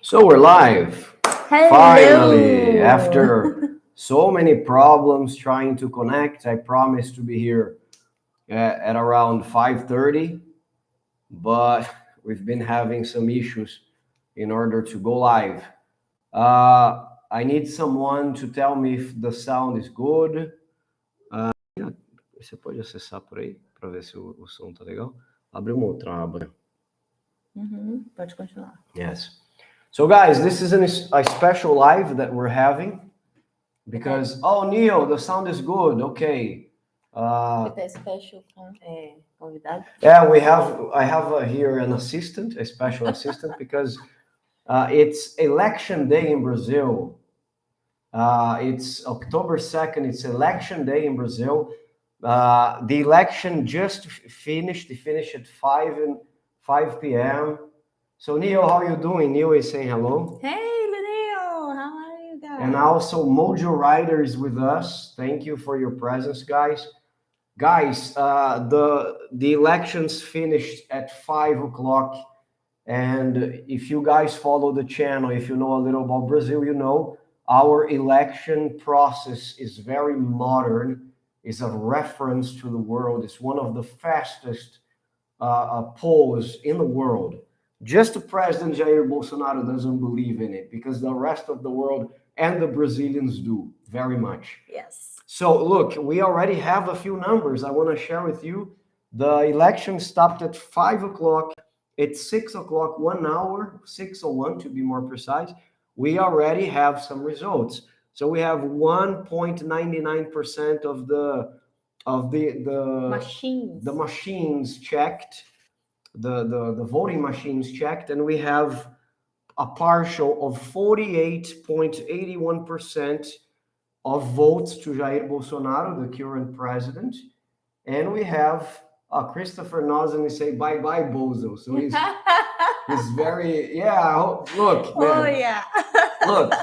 So we're live. Hello. Finally, after so many problems trying to connect, I promised to be here at around 5:30, but we've been having some issues in order to go live. I need someone to tell me if the sound is good. Você pode acessar por aí para ver se o som tá legal? Abre uma outra aba. Pode continuar. Yes. So guys, this is a special live that we're having because, oh, Neil, the sound is good. Okay. Special convidado. Yeah, I have here an assistant, a special assistant, because it's election day in Brazil. It's October 2nd. It's election day in Brazil. The election just finished. It finished at 5 p.m. So Neil, how are you doing? Neil is saying hello. Hey, Neil, how are you guys? And also Mojo Rider is with us. Thank you for your presence, guys. Guys, the elections finished at 5 o'clock. And if you guys follow the channel, if you know a little about Brazil, you know our election process is very modern. It's a reference to the world. It's one of the fastest polls in the world. Just President Jair Bolsonaro doesn't believe in it because the rest of the world and the Brazilians do very much. Yes. So look, we already have a few numbers I want to share with you. The election stopped at 5 o'clock. It's 6 o'clock, 1 hour, 6:01 to be more precise. We already have some results. So we have 1.99% of the machines checked, the voting machines checked, and we have a partial of 48.81% of votes to Jair Bolsonaro, the current president. And we have Christopher Nozen say bye-bye, Bozo. So he's very, look, man. Oh, yeah. Look,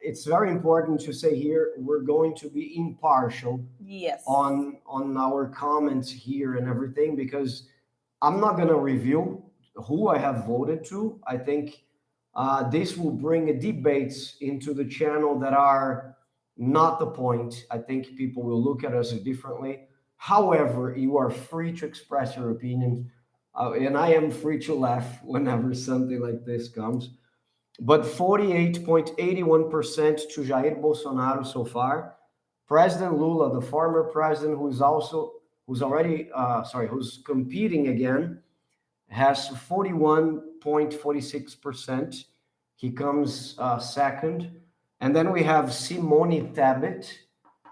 it's very important to say here, we're going to be impartial on our comments here and everything, because I'm not going to reveal who I have voted to. I think this will bring debates into the channel that are not the point. I think people will look at us differently. However, you are free to express your opinion, and I am free to laugh whenever something like this comes. But 48.81% to Jair Bolsonaro so far. President Lula, the former president, who's competing again, has 41.46%. He comes second. And then we have Simone Tebet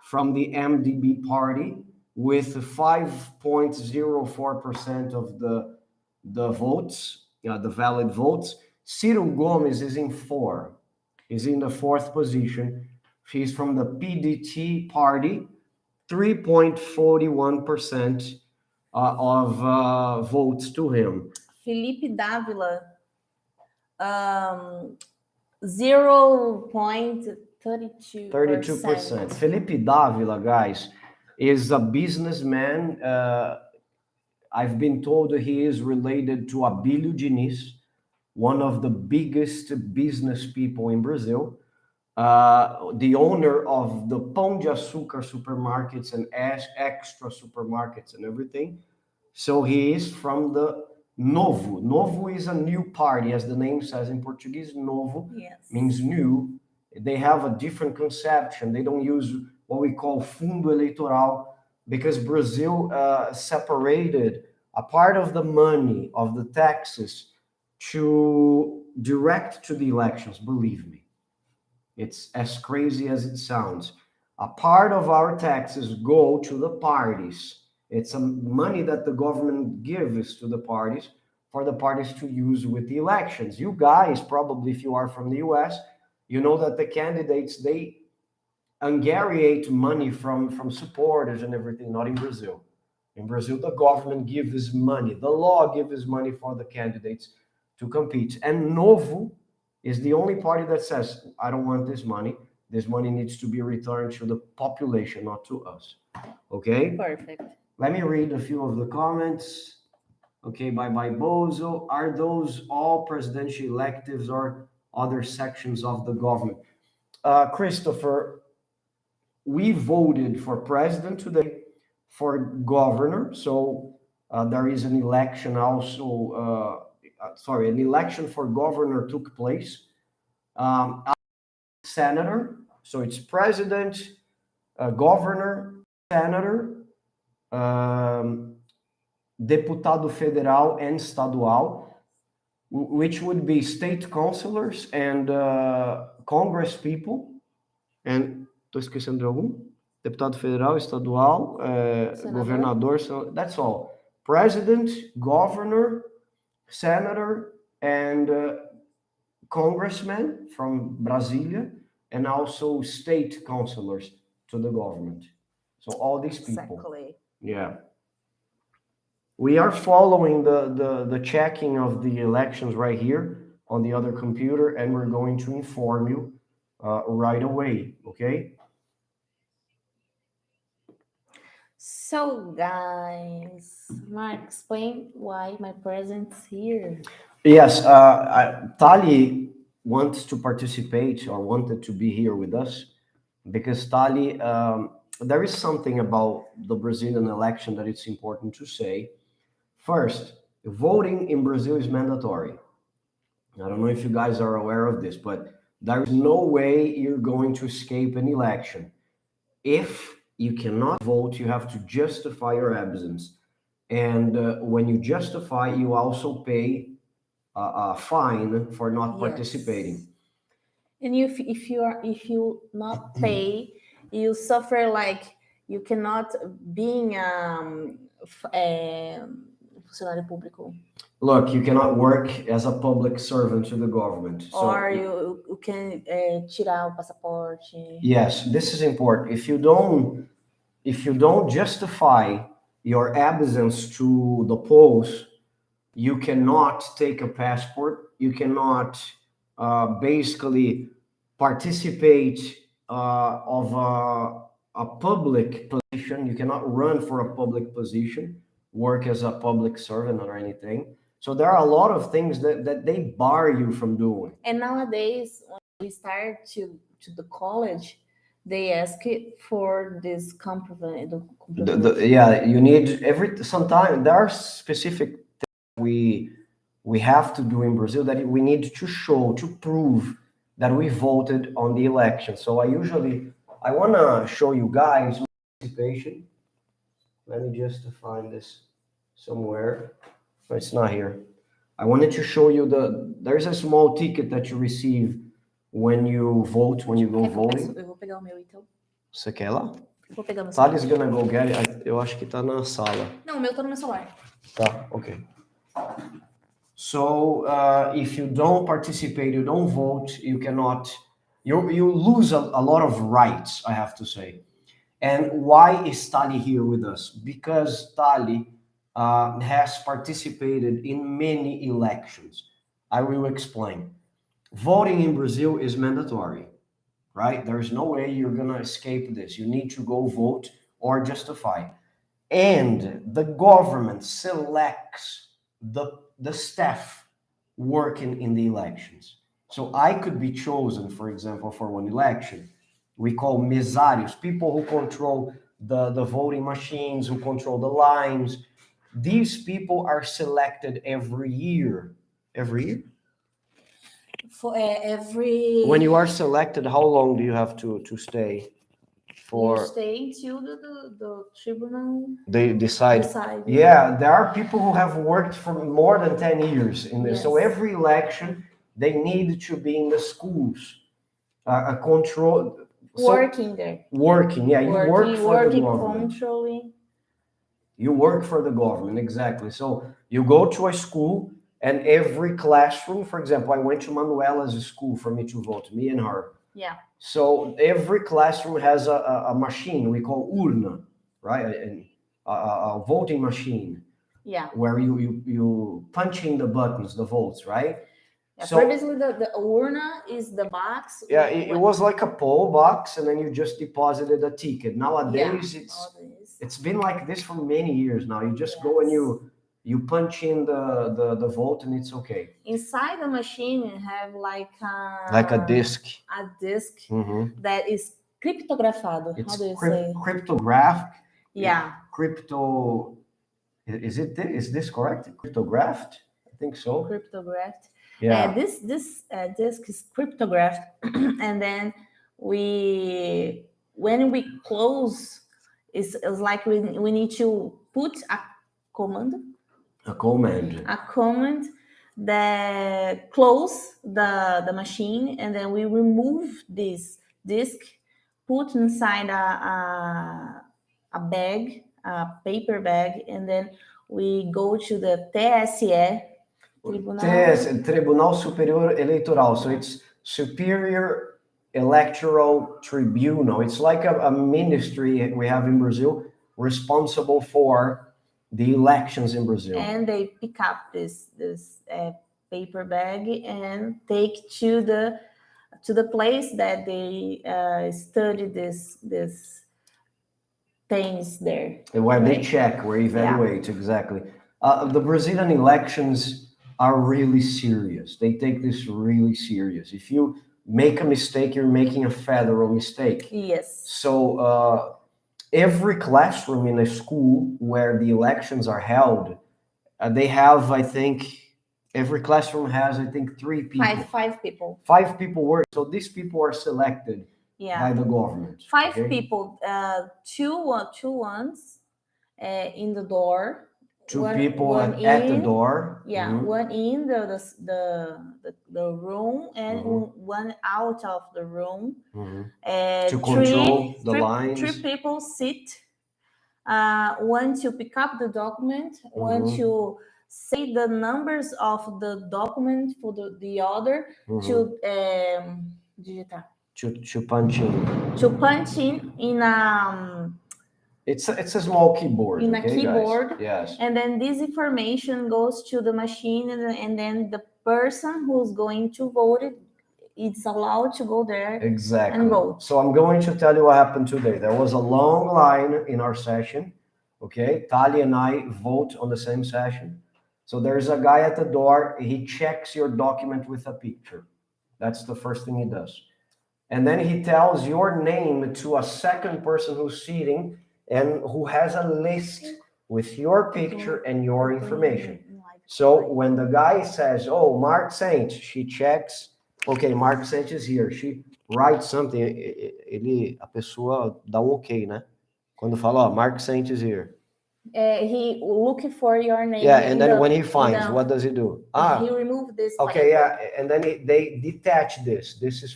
from the MDB party with 5.04% of the votes, the valid votes. Ciro Gomes is in the fourth position. He's from the PDT party, 3.41% of votes to him. Felipe Dávila, 0.32%. Felipe Dávila, guys, is a businessman. I've been told he is related to Abílio Diniz, one of the biggest business people in Brazil, the owner of the Pão de Açúcar supermarkets and extra supermarkets and everything. So he is from the Novo. Novo is a new party, as the name says in Portuguese. Novo means new. They have a different conception. They don't use what we call fundo eleitoral, because Brazil separated a part of the money of the taxes to direct to the elections. Believe me, it's as crazy as it sounds. A part of our taxes go to the parties. It's some money that the government gives to the parties for the parties to use with the elections. You guys, probably if you are from the US, you know that the candidates, they aggregate money from supporters and everything, not in Brazil. In Brazil, the government gives money. The law gives money for the candidates to compete. And Novo is the only party that says, I don't want this money. This money needs to be returned to the population, not to us. Okay? Perfect. Let me read a few of the comments. okay, by Bozo. Are those all presidential electives or other sections of the government? Christopher, we voted for president today, for governor. So there is an election also. An election for governor took place. Senator. So it's president, governor, senator, deputado federal and estadual, which would be state councilors and congress people. And estou esquecendo de algum? Deputado federal, estadual, governador. So that's all. President, governor, senator, and congressman from Brasilia, and also state councilors to the government. So all these people. Exactly. Yeah. We are following the checking of the elections right here on the other computer, and we're going to inform you right away, okay? So, guys, Mark, explain why my presence here. Yes, Tali wants to participate or wanted to be here with us because Tali, there is something about the Brazilian election that it's important to say. First, voting in Brazil is mandatory. I don't know if you guys are aware of this, but there is no way you're going to escape an election. If you cannot vote, you have to justify your absence. And when you justify, you also pay a fine for not participating. And if you not pay, you suffer like you cannot being funcionário público. Look, you cannot work as a public servant to the government. Or you can tirar o passaporte. Yes, this is important. If you don't justify your absence to the polls, you cannot take a passport. You cannot basically participate of a public position. You cannot run for a public position, work as a public servant or anything. So there are a lot of things that they bar you from doing. And nowadays, when we start to the college, they ask for this comprovation. Yeah, you need sometimes there are specific things we have to do in Brazil that we need to prove that we voted on the election. So I want to show you guys participation. Let me just find this somewhere. It's not here. I wanted to show you there's a small ticket that you receive when you vote, when you go voting. Eu vou pegar o meu, então. Você quer lá? Vou pegar o meu Thales gonna go get it. Eu acho que tá na sala. Não, o meu tá no meu celular. Tá, okay. So if you don't participate, you don't vote, you lose a lot of rights, I have to say. And why is Tali here with us? Because Tali has participated in many elections. I will explain. Voting in Brazil is mandatory, right? There's no way you're going to escape this. You need to go vote or justify. And the government selects the staff working in the elections. So I could be chosen, for example, for one election. We call mesários, people who control the voting machines, who control the lines. These people are selected every year. Every year? For every... When you are selected, how long do you have to stay? You stay until the tribunal they decide. Yeah, there are people who have worked for more than 10 years in this. Yes. So every election, they need to be in the schools. Control... Working there. Working, yeah. You work for the government. Controlling. You work for the government, exactly. So you go to a school, and every classroom, for example, I went to Manuela's school for me to vote, me and her. Yeah. So every classroom has a machine we call urna, right? A voting machine. Yeah. Where you punch in the buttons, the votes, right? Yeah, so previously the urna is the box. Yeah, it was like a poll box, and then you just deposited a ticket. Nowadays, it's been like this for many years now. You just go and you You punch in the vote and it's okay. Inside the machine, you have like a disc. A disc Mhm. that is cryptografado. How It's do you say? cryptographed. Yeah. Crypto. Is this correct? Cryptographed? I think so. Cryptographed. Yeah. This disk is cryptographed, and then when we close, it's like we need to put a command. A command. A command that close the machine, and then we remove this disk, put inside a bag, a paper bag, and then we go to the TSE, Tribunal Superior Eleitoral. So it's Superior Electoral Tribunal. It's like a ministry we have in Brazil responsible for the elections in Brazil. And they pick up this paper bag and take to the place that they study this things there. Where they check, where evaluate, exactly. The Brazilian elections are really serious. They take this really serious. If you make a mistake, you're making a federal mistake. Yes. So every classroom in a school where the elections are held, they have, I think, every classroom has, I think, 3 people. Five people. 5 people work. So these people are selected by the government. 5 people. Two ones in the door. 2 people at the door. Yeah, one in the room and one out of the room. To control the lines. 3 people sit. One to pick up the document, one to say the numbers of the document for the other, to digitar. To punch in. To punch in a. It's a small keyboard. In a keyboard. Guys? Yes. And then this information goes to the machine, and then the person who's going to vote it's allowed to go there. Exactly. And vote. So I'm going to tell you what happened today. There was a long line in our session. Okay, Tali and I vote on the same session. So there's a guy at the door. He checks your document with a picture. That's the first thing he does. And then he tells your name to a second person who's sitting and who has a list with your picture and your information. So when the guy says, oh, Mark Saint, she checks, okay, Mark Saint is here. She writes something, a pessoa dá ok, né? Quando fala, Mark Saint is here. He looking for your name. Yeah, and then when he finds, what does he do? He removed this. Okay, yeah, and then they detach this. This is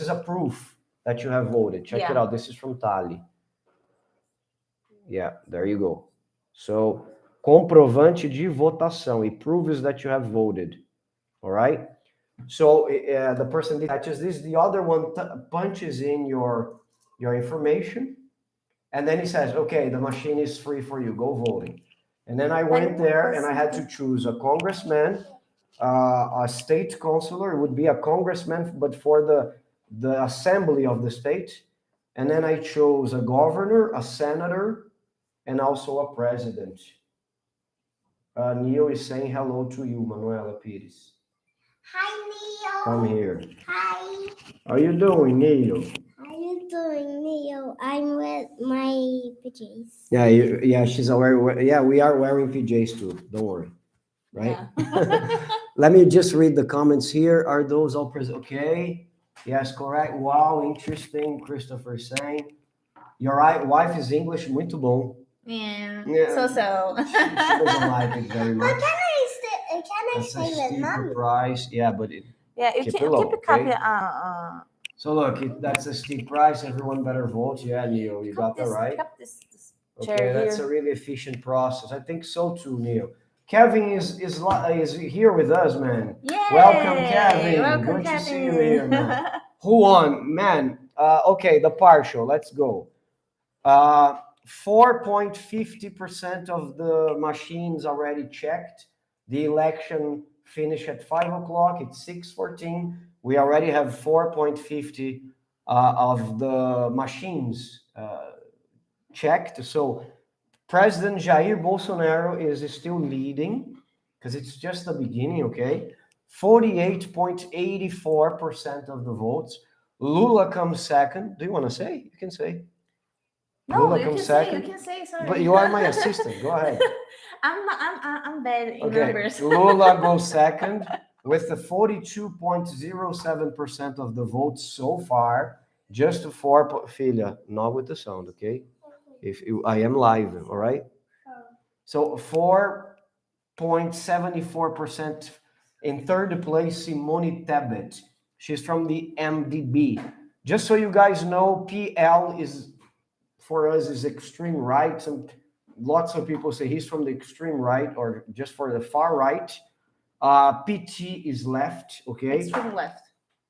a proof that you have voted. Check it out. This is from Tali. Yeah, there you go. So, comprovante de votação. It proves that you have voted. All right? So, the person detaches this. The other one punches in your information. And then he says, okay, the machine is free for you. Go voting. And then I went there and I had to choose a congressman, a state councilor. It would be a congressman, but for the assembly of the state. And then I chose a governor, a senator, and also a president. Neil is saying hello to you, Manuela Pires. Hi, Neil. Come here. Hi. How are you doing, Neil? How are you doing, Neil? I'm with my PJs. Yeah, she's aware. Yeah, we are wearing PJs too. Don't worry. Right? Yeah. Let me just read the comments here. Are those all present? Okay. Yes, correct. Wow, interesting. Christopher saying. Your wife is English, muito bom. Yeah. So. She doesn't like it very much. Can I say the number? Price. Yeah, but you keep it low, a okay? copy. So look, that's a steep price. Everyone better vote. Yeah, Neil, you got that right. This okay, that's a really efficient process. I think so too, Neil. Kevin is here with us, man. Yay! Welcome, Kevin. Welcome, Good Kevin. to see you here, man. Who won, man? Okay, the partial. Let's go. 4.50% of the machines already checked. The election finished at 5 o'clock. It's 6:14. We already have 4.50 of the machines checked. So President Jair Bolsonaro is still leading because it's just the beginning, okay? 48.84% of the votes. Lula comes second. Do you want to say? You can say. No, Lula you comes can say. second. You can say. Sorry. But you are my assistant. Go ahead. I'm bad in Okay. numbers. Lula goes second with the 42.07% of the votes so far. Just for Filha, not with the sound, okay? I am live, all right? So 4.74% in third place, Simone Tebet. She's from the MDB. Just so you guys know, PL is, for us, is extreme right. Lots of people say he's from the extreme right or just for the far right. PT is left, okay? Extreme left.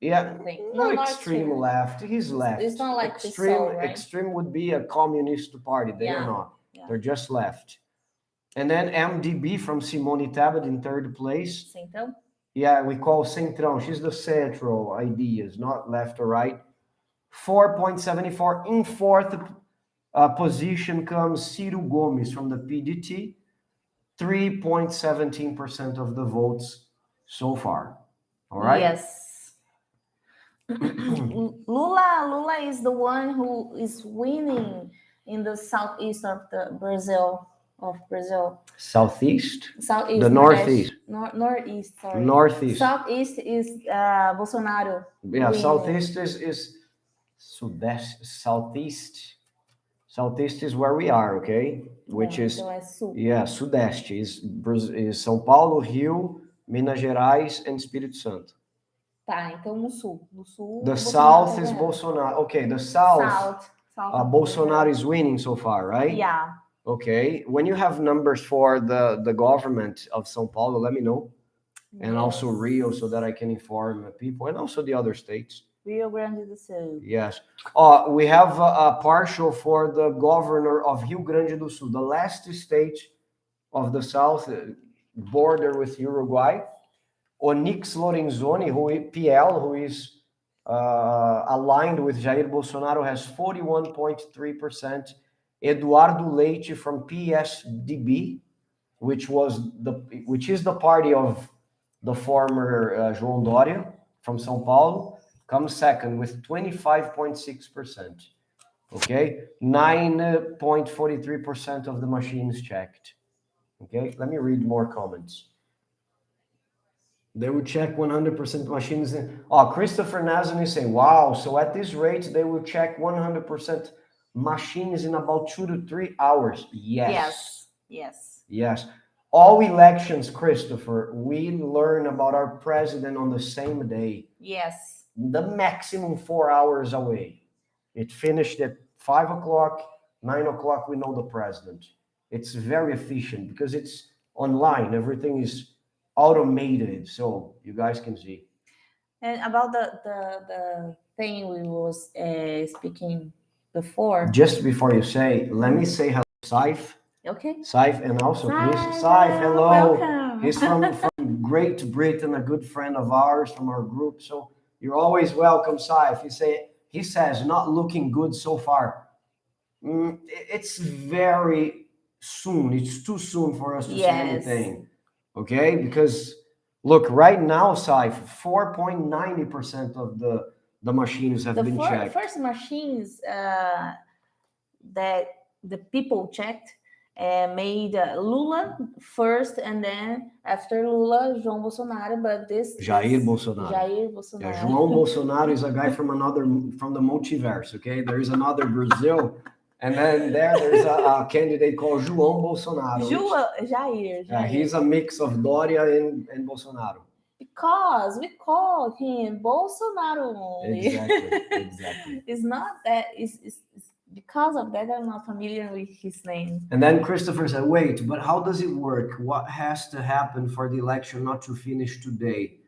Yeah, I think. not No, not extreme extreme. left. He's left. It's not like extreme. PSOL, right? Extreme would be a communist party. They are Yeah, not. yeah. They're just left. And then MDB from Simone Tebet in third place. Centrão? Yeah, we call Centrão. She's the central ideas, not left or right. 4.74. In fourth position comes Ciro Gomes from the PDT. 3.17% of the votes so far. All right? Yes. Lula is the one who is winning in the southeast of the Brazil. Southeast? Southeast. The northeast. Northeast, sorry. Northeast. Southeast is Bolsonaro. Yeah, winning. southeast is Sudeste. Southeast is where we are, okay? Which is Então é sul. yeah, Sudeste is São Paulo, Rio, Minas Gerais, and Espírito Santo. Tá, então no sul. No sul. The Bolsonaro south tá is ganhando. Bolsonaro. Okay, the south. South Bolsonaro is winning so far, right? Yeah. Okay. When you have numbers for the government of São Paulo, let me know. And also Yes. Rio, so that I can inform people, and also the other states. Rio Grande do Sul. Yes. We have a partial for the governor of Rio Grande do Sul, the last state of the south, border with Uruguay. Onyx Lorenzoni, PL, who is aligned with Jair Bolsonaro, has 41.3%. Eduardo Leite from PSDB, which is the party of the former João Dória from São Paulo, comes second with 25.6%. Okay, 9.43% of the machines checked. Okay, let me read more comments. They will check 100% machines. Christopher Nazan is saying, wow, so at this rate, they will check 100% machines in about 2 to 3 hours. Yes. All elections, Christopher, we learn about our president on the same day. Yes. The maximum 4 hours away. It finished at 5 o'clock, 9 o'clock, we know the president. It's very efficient because it's online. Everything is automated, so you guys can see. And about the thing we was speaking before. Just before you say, let me say hello, Saif. Okay. Saif, and also Chris. Saif, Saif, hello. welcome. He's from Great Britain, a good friend of ours from our group. So you're always welcome, Saif. He says, not looking good so far. It's very soon. It's too soon for us to say anything. Okay? Because look, right now, Saif, 4.90% of the machines have been checked. The first machines that the people checked made Lula first, and then after Lula, João Bolsonaro. But Jair Bolsonaro. Yeah, João Bolsonaro is a guy from the multiverse. Okay, there is another Brazil, and then there's a candidate called João Bolsonaro. Jair. Yeah, he's a mix of Dória and Bolsonaro. Because we call him Bolsonaro only. Exactly. It's not that. It's because of that I'm not familiar with his name. And then Christopher said, wait, but how does it work? What has to happen for the election not to finish today?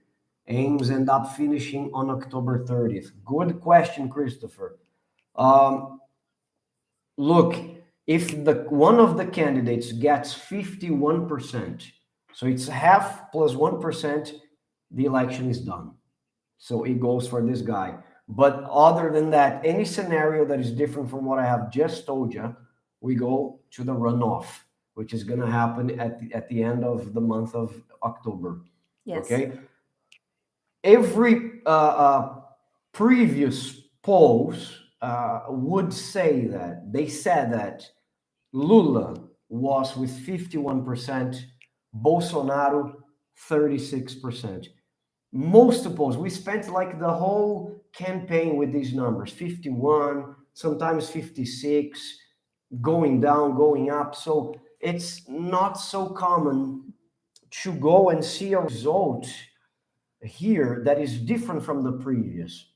Aims end up finishing on October 30th. Good question, Christopher. Look, if one of the candidates gets 51%, so it's half plus 1%, the election is done. So it goes for this guy. But other than that, any scenario that is different from what I have just told you, we go to the runoff, which is going to happen at the end of the month of October. Yes. Okay. Every previous polls would say that they said that Lula was with 51%, Bolsonaro 36%. Most polls, we spent like the whole campaign with these numbers, 51, sometimes 56, going down, going up. So it's not so common to go and see a result here that is different from the previous